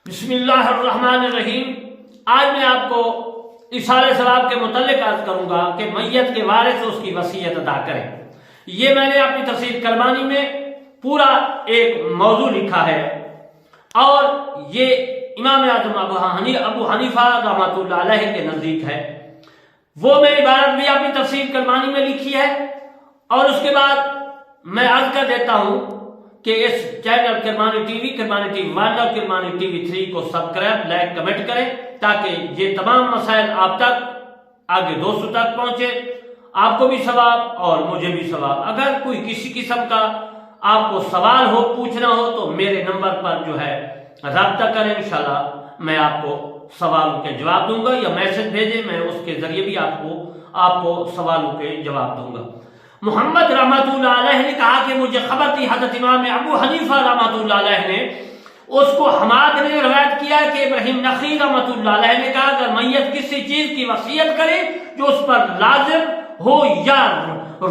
بسم اللہ الرحمن الرحیم۔ آج میں آپ کو ایصال ثواب کے متعلق عرض کروں گا کہ میت کے وارث اس کی وصیت ادا کریں۔ یہ میں نے اپنی تفسیر کرمانی میں پورا ایک موضوع لکھا ہے اور یہ امام اعظم ابو حنیفہ رحمۃ اللہ علیہ کے نزدیک ہے۔ وہ میں عبارت بھی اپنی تفسیر کرمانی میں لکھی ہے اور اس کے بعد میں عرض کر دیتا ہوں کہ اس چینل کرمانی ٹی وی 1 اور کرمانی ٹی وی 3 کو سبسکرائب، لائک، کمنٹ کریں تاکہ یہ تمام مسائل آپ تک آگے دوستوں تک پہنچے، آپ کو بھی ثواب اور مجھے بھی ثواب۔ اگر کوئی کسی قسم کا آپ کو سوال ہو، پوچھنا ہو تو میرے نمبر پر جو ہے رابطہ کریں، انشاءاللہ میں آپ کو سوالوں کے جواب دوں گا، یا میسج بھیجیں، میں اس کے ذریعے بھی آپ کو سوالوں کے جواب دوں گا۔ محمد رحمۃ اللہ علیہ نے کہا کہ مجھے خبر تھی حضرت امام ابو حنیفہ رحمۃ اللہ علیہ نے، اس کو حماد نے روایت کیا کہ ابراہیم نخعی رحمۃ اللہ علیہ نے کہا اگر میت کسی چیز کی وصیت کرے جو اس پر لازم ہو، یا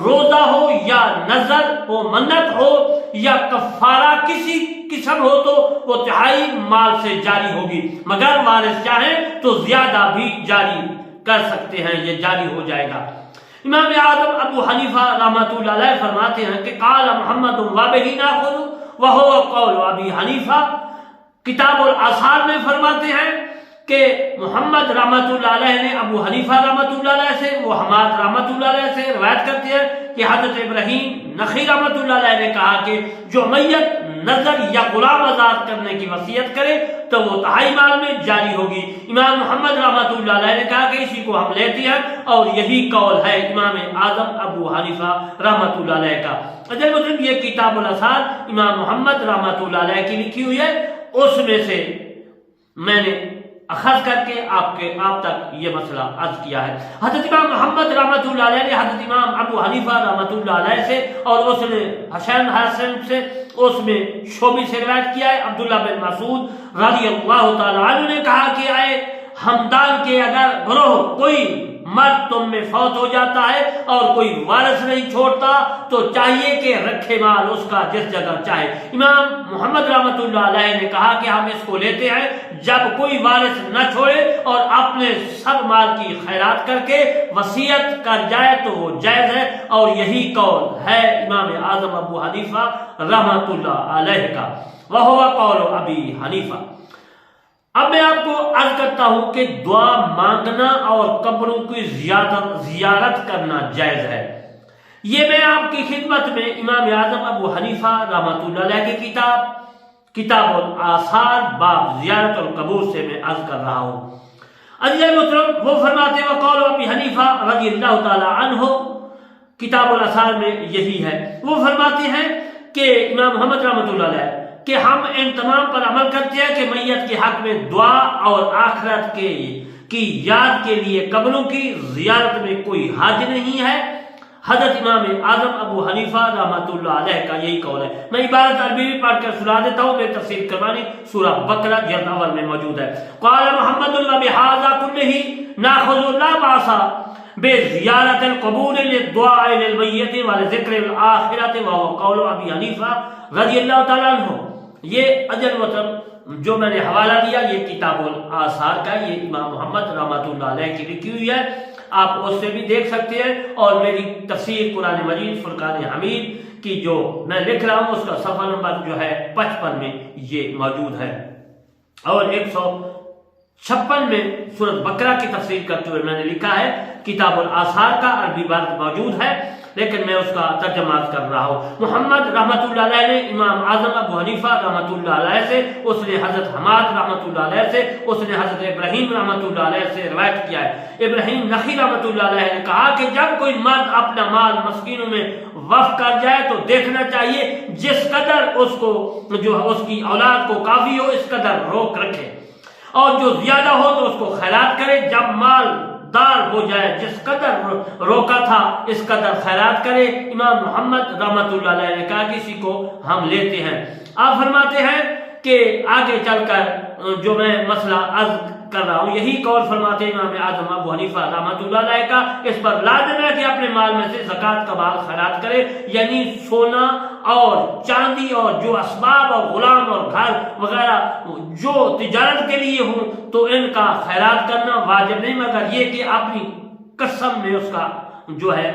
روزہ ہو، یا نظر ہو، منت ہو، یا کفارہ کسی قسم ہو، تو وہ تہائی مال سے جاری ہوگی، مگر وارث چاہیں تو زیادہ بھی جاری کر سکتے ہیں، یہ جاری ہو جائے گا۔ امام اعظم ابو حنیفہ رحمۃ اللہ علیہ فرماتے ہیں کہ قال محمد وبہ ناخذ وهو قول ابی حنیفہ، کتاب الاثار میں فرماتے ہیں کہ محمد رحمۃ اللہ علیہ نے ابو حنیفہ رحمۃ اللہ علیہ سے، وہ حماد رحمۃ اللہ علیہ سے روایت کرتے ہیں کہ حضرت ابراہیم نخعی رحمۃ اللہ علیہ نے کہا کہ جو میت نظر یا غلام آزاد کرنے کی وصیت کرے تو وہ تہائی مال میں جاری ہوگی۔ امام محمد رحمۃ اللہ علیہ نے کہا کہ اسی کو ہم لیتے ہیں اور یہی قول ہے امام اعظم ابو حنیفہ رحمۃ اللہ علیہ کا۔ اجل مسلم یہ کتاب الاثار امام محمد رحمۃ اللہ علیہ کی لکھی ہوئی ہے، اس میں سے میں نے اخذ کر کے آپ تک یہ مسئلہ عرض کیا ہے۔ حضرت امام محمد رحمۃ اللہ علیہ نے حضرت امام ابو حنیفہ رحمۃ اللہ علیہ سے اور اس نے حسن سے اس میں شعبی سے روایت کیا ہے۔ عبداللہ بن مسعود رضی اللہ تعالی عنہ نے کہا کہ اے ہمدان کے اگر گروہ کوئی مرد تم میں فوت ہو جاتا ہے اور کوئی وارث نہیں چھوڑتا تو چاہیے کہ رکھے مال اس کا جس جگہ چاہے۔ امام محمد رحمۃ اللہ علیہ نے کہا کہ ہم اس کو لیتے ہیں جب کوئی وارث نہ چھوڑے اور اپنے سب مال کی خیرات کر کے وصیت کر جائے تو وہ جائز ہے، اور یہی قول ہے امام اعظم ابو حنیفہ رحمۃ اللہ علیہ کا، وہو قول ابی حنیفہ۔ اب میں آپ کو عرض کرتا ہوں کہ دعا مانگنا اور قبروں کی زیارت کرنا جائز ہے۔ یہ میں آپ کی خدمت میں امام اعظم ابو حنیفہ رحمۃ اللہ علیہ کی کتاب الاثار باب زیارت القبور سے میں عرض کر رہا ہوں۔ عزیز محترم، وہ فرماتے ہیں وقول ابی حنیفہ رضی اللہ تعالی عنہ، کتاب الاثار میں یہی ہے۔ وہ فرماتے ہیں کہ امام محمد رحمۃ اللہ علیہ کہ ہم ان تمام پر عمل کرتے ہیں کہ میت کے حق میں دعا اور آخرت کی یاد کے لیے قبروں کی زیارت میں کوئی حرج نہیں ہے۔ حضرت امام اعظم ابو حنیفہ رحمۃ اللہ علیہ کا یہی قول ہے۔ میں عبارت عربی بھی پڑھ کر سنا دیتا ہوں، میری تفسیر کرمانی سورہ بقرہ جلد اول میں موجود ہے۔ قال محمد بہذا کلہ ناخذ لا باس بزیارت القبور للدعاء للمیت ولذکر الآخرۃ وهو قول ابی حنیفہ رضی اللہ تعالیٰ عنہ۔ یہ اجل مطلب جو میں نے حوالہ دیا یہ کتاب الاثار کا، یہ امام محمد رحمۃ اللہ علیہ کی لکھی ہوئی ہے، آپ اس سے بھی دیکھ سکتے ہیں، اور میری تفسیر قرآن مجید فرقان حمید کی جو میں لکھ رہا ہوں اس کا صفحہ نمبر جو ہے 55 میں یہ موجود ہے، اور 156 میں سورۃ بقرہ کی تفسیر کرتے ہوئے میں نے لکھا ہے کتاب الاثار کا عربی بات موجود ہے، لیکن میں اس کا ترجمہ کر رہا ہوں۔ محمد رحمۃ اللہ علیہ نے امام اعظم ابو حنیفہ رحمۃ اللہ علیہ سے، اس نے حضرت حماد رحمۃ اللہ علیہ سے، اس نے حضرت ابراہیم رحمۃ اللہ علیہ سے روایت کیا ہے۔ ابراہیم نخعی رحمۃ اللہ علیہ نے کہا کہ جب کوئی مرد اپنا مال مسکینوں میں وقف کر جائے تو دیکھنا چاہیے جس قدر اس کو جو اس کی اولاد کو کافی ہو اس قدر روک رکھے، اور جو زیادہ ہو تو اس کو خیرات کرے، جب مال دار ہو جائے جس قدر روکا تھا اس قدر خیرات کرے۔ امام محمد رحمۃ اللہ علیہ نے کہا کہ اسی کو ہم لیتے ہیں۔ آپ فرماتے ہیں کہ آگے چل کر جو میں مسئلہ عرض کر رہا ہوں، یہی قول فرماتے ہیں امام اعظم ابو حنیفہ رحمۃ اللہ علیہ کا، اس پر لازم ہے کہ اپنے مال میں سے زکوٰۃ کا مال خیرات کرے، یعنی سونا اور چاندی اور جو اسباب اور غلام اور گھر وغیرہ جو تجارت کے لیے ہوں تو ان کا خیرات کرنا واجب نہیں، مگر یہ کہ اپنی قسم میں اس کا جو ہے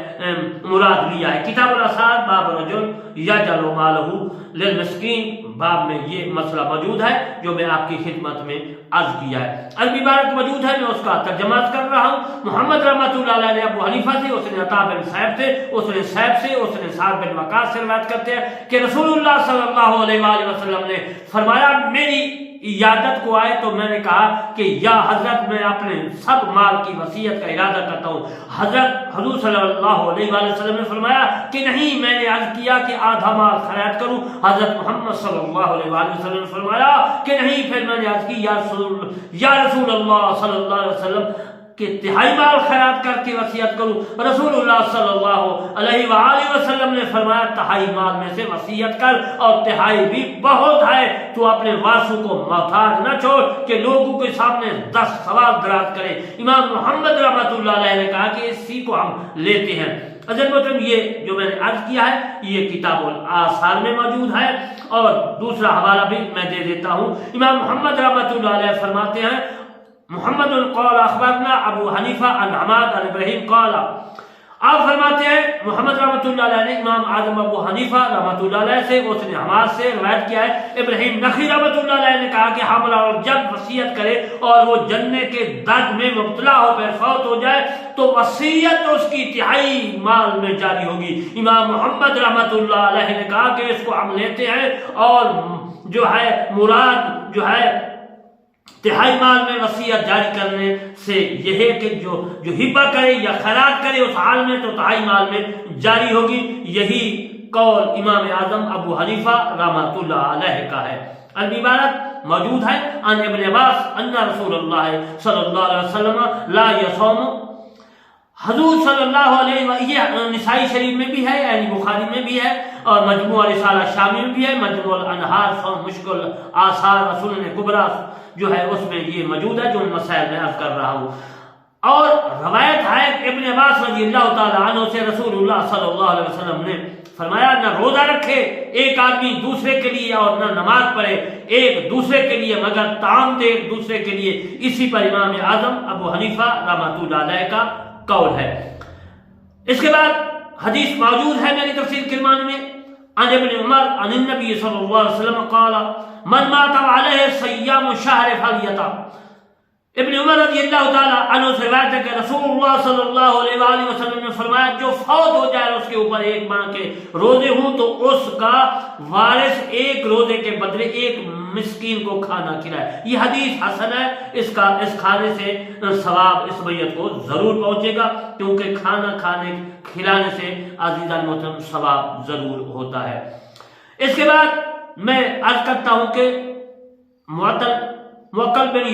مراد لیا ہے۔ کتاب الاسعار باب رجل یجعل مالہ للمسکین، باب میں یہ مسئلہ موجود ہے جو میں آپ کی خدمت میں عرض کیا ہے۔ عربی عبارت موجود ہے، میں اس کا ترجمہ کر رہا ہوں۔ محمد رحمۃ اللہ علیہ نے ابو حنیفہ سے، اس نے عطا بن صاحب سے، اس نے صاحب سے، اس نے سعد بن وقاص سے روایت کرتے ہیں کہ رسول اللہ صلی اللہ علیہ وآلہ وسلم نے فرمایا میری عیادت کو آئے تو میں نے کہا کہ یا حضرت میں اپنے سب مال کی وصیت کا ارادہ کرتا ہوں۔ حضور صلی اللہ علیہ وآلہ وسلم نے فرمایا کہ نہیں، میں نے عرض کیا کہ آدھا مال خیرات کروں۔ حضرت محمد صلی اللہ علیہ وآلہ وسلم نے فرمایا کہ نہیں، پھر میں نے عرض کی یا رسول اللہ صلی اللہ علیہ وسلم کہ تہائی مال خیرات کر کے وصیت کروں۔ رسول اللہ صلی اللہ علیہ وآلہ وسلم نے فرمایا تہائی مال میں سے وصیت کر، اور تہائی بھی بہت ہے، تو اپنے وارثوں کو محتاج نہ چھوڑ کہ لوگوں کے سامنے 10 سوال دراز کرے۔ امام محمد رحمۃ اللہ علیہ نے کہا کہ اسی کو ہم لیتے ہیں۔ حضرت محترم، یہ جو میں نے عرض کیا ہے یہ کتاب الآثار میں موجود ہے، اور دوسرا حوالہ بھی میں دے دیتا ہوں۔ امام محمد رحمۃ اللہ علیہ فرماتے ہیں محمد قال اخبرنا ابو حنیفہ عن حماد عن ابراہیم قال، آپ فرماتے ہیں محمد رحمۃ اللہ علیہ نے امام اعظم ابو حنیفہ رحمۃ اللہ علیہ سے، اس نے حماد سے روایت کیا ہے، ابراہیم نخعی رحمۃ اللہ علیہ نے کہا کہ حاملہ اور جب وصیت کرے اور وہ جننے کے درد میں مبتلا ہو پھر فوت ہو جائے تو وصیت اس کی تہائی مال میں جاری ہوگی۔ امام محمد رحمۃ اللہ علیہ نے کہا کہ اس کو ہم لیتے ہیں، اور جو ہے مراد جو ہے تہائی مال میں وصیت جاری کرنے سے یہ ہے کہ جو ہبہ کرے یا خیرات کرے اس حال میں تو تہائی مال میں جاری ہوگی۔ یہی قول امام اعظم ابو حنیفہ رحمۃ اللہ علیہ کا ہے۔ عربی عبارت موجود ہے عن ابن عباس ان رسول اللہ صلی اللہ علیہ وسلم لا یصوم، حضور صلی اللہ علیہ وسلم، یہ نسائی شریف میں بھی ہے، یعنی بخاری میں بھی ہے، اور مجموعہ رسالہ شامی میں بھی ہے، مجموعہ الانہار صوم مشکل آثار رسول کبریٰ جو ہے اس میں یہ موجود ہے جو ان مسائل میں عرض کر رہا ہوں۔ اور روایت ہے ابن عباس رضی اللہ تعالی عنہ سے رسول اللہ صلی اللہ علیہ وسلم نے فرمایا نہ روزہ رکھے ایک آدمی دوسرے کے لیے اور نہ نماز پڑھے ایک دوسرے کے لیے مگر طعام دے ایک دوسرے کے لیے۔ اسی پر امام اعظم ابو حنیفہ رحمۃ اللہ علیہ کا قول ہے۔ اس کے بعد حدیث موجود ہے میری تفسیر کرمانی میں عن ابن عمر عن النبی صلی اللہ علیہ وسلم قال من مات علیہ صیام شہر فلیتم۔ ابن عمر رضی اللہ تعالی عنہ سے روایت ہے کہ رسول اللہ صلی اللہ علیہ وآلہ وسلم نے فرمایا جو فوت ہو جائے اس کے اوپر ایک ماہ کے روزے ہوں تو اس کا وارث ایک روزے کے بدلے ایک مسکین کو کھانا کھلائے۔ یہ حدیث حسن ہے، اس کھانے سے ثواب اس میت کو ضرور پہنچے گا، کیونکہ کھانا کھلانے سے عزیزان محترم ثواب ضرور ہوتا ہے۔ اس کے بعد میں عرض کرتا ہوں کہ موکل بن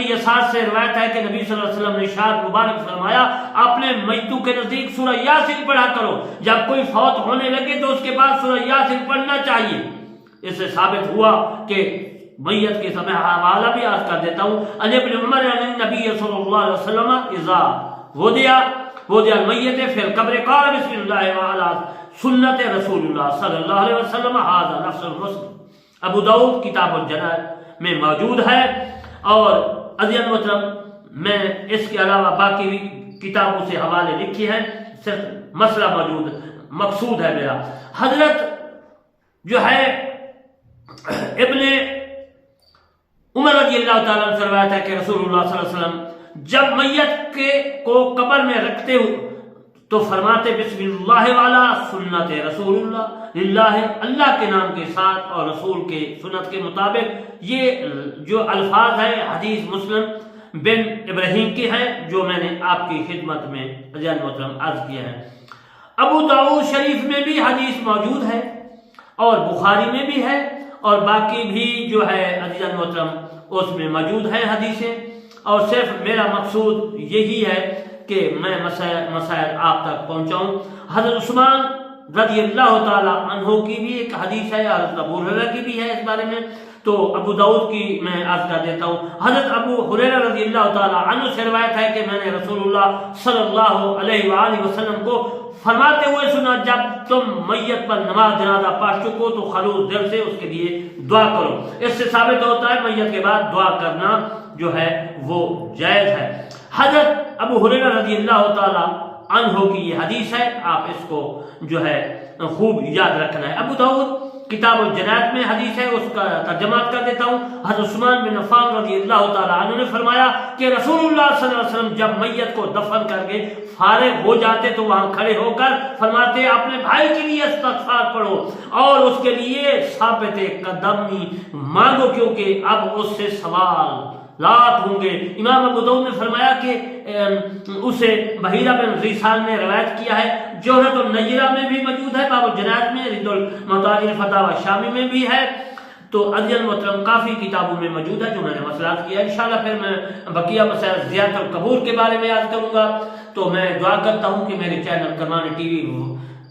یسار سے روایت ہے کہ نبی صلی اللہ علیہ وسلم نے ارشاد مبارک فرمایا اپنے میتوں کے نزدیک سورہ یاسین پڑھا کرو، جب کوئی فوت ہونے لگے تو اس کے بعد سورہ یاسین پڑھنا چاہیے۔ اس سے ثابت ہوا کہ میت کے سمے حوالہ بھی عرض کر دیتا ہوں عن ابن عمر عن النبی صلی اللہ علیہ وسلم اذا وضع المیت فی القبر قال بسم اللہ وعلی سنت رسول اللہ صلی اللہ علیہ وسلم ھذا نفس المسلم۔ ابو داؤد کتاب الجنائز میں موجود ہے، اور عزیزان محترم میں اس کے علاوہ باقی بھی کتابوں سے حوالے لکھی ہیں، صرف مسئلہ موجود مقصود ہے میرا۔ حضرت جو ہے ابن عمر رضی اللہ تعالیٰ عنہ سے روایت ہے کہ رسول اللہ صلی اللہ علیہ وسلم جب میت کو قبر میں رکھتے ہو تو فرماتے بسم اللہ والا سنت رسول اللہ للہ، اللہ کے نام کے ساتھ اور رسول کے سنت کے مطابق۔ یہ جو الفاظ ہیں حدیث مسلم بن ابراہیم کی ہیں جو میں نے آپ کی خدمت میں عزیزان محترم عرض کیا ہے۔ ابو داؤد شریف میں بھی حدیث موجود ہے اور بخاری میں بھی ہے، اور باقی بھی جو ہے عزیزان محترم اس میں موجود ہیں حدیثیں، اور صرف میرا مقصود یہی ہے کہ میں مسائل آپ تک پہنچاؤں۔ حضرت عثمان رضی اللہ تعالی عنہ کی بھی ایک حدیث ہے، حضرت ابو ہریرہ کی بھی ہے اس بارے میں، تو ابو داؤد کی میں عرض کر دیتا ہوں. حضرت ابو ہریرہ رضی اللہ تعالی عنہ سے روایت ہے کہ میں نے رسول اللہ صلی اللہ علیہ وآلہ وسلم کو فرماتے ہوئے سنا جب تم میت پر نماز جنازہ پڑھ چکو تو خلوص دل سے اس کے لیے دعا کرو. اس سے ثابت ہوتا ہے میت کے بعد دعا کرنا جو ہے وہ جائز ہے. حضرت ابو ہریرہ رضی اللہ تعالی عنہ کی یہ حدیث ہے, آپ اس کو جو ہے خوب یاد رکھنا ہے. ابو داؤد کتاب الجنائز میں حدیث ہے, اس کا ترجمہ کر دیتا ہوں. حضرت عثمان بن عفان رضی اللہ تعالی عنہ نے فرمایا کہ رسول اللہ صلی اللہ علیہ وسلم جب میت کو دفن کر کے فارغ ہو جاتے تو وہاں کھڑے ہو کر فرماتے اپنے بھائی کے لیے استغفار پڑھو اور اس کے لیے ثابت قدمی مانگو کیونکہ اب اس سے سوالات ہوں گے. امام ابو داؤد نے فرمایا کہ اسے بحیرہ بن ذیسان نے روایت کیا ہے, جوہرۃ النیرہ میں بھی موجود ہے, باب الجنائز میں, رد المتاجر فتاوی شامی میں بھی ہے. تو عزیز محترم کافی کتابوں میں موجود ہے جو میں نے مسئلات کیا. انشاءاللہ پھر میں بقیہ مسائل زیارت القبور کے بارے میں یاد کروں گا. تو میں دعا کرتا ہوں کہ میرے چینل کرمانی ٹی وی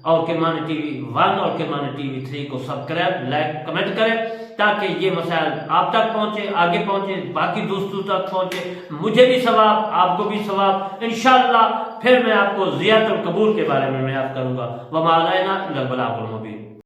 اور کرمانی ٹی وی 1 اور کرمانی ٹی وی 3 کو سبسکرائب, لائک, کمنٹ کریں تاکہ یہ مسائل آپ تک پہنچے, آگے پہنچے, باقی دوستوں تک پہنچے, مجھے بھی ثواب, آپ کو بھی ثواب. انشاءاللہ پھر میں آپ کو زیارت القبور کے بارے میں یاد کروں گا. وما علینا الا البلاغ المبین.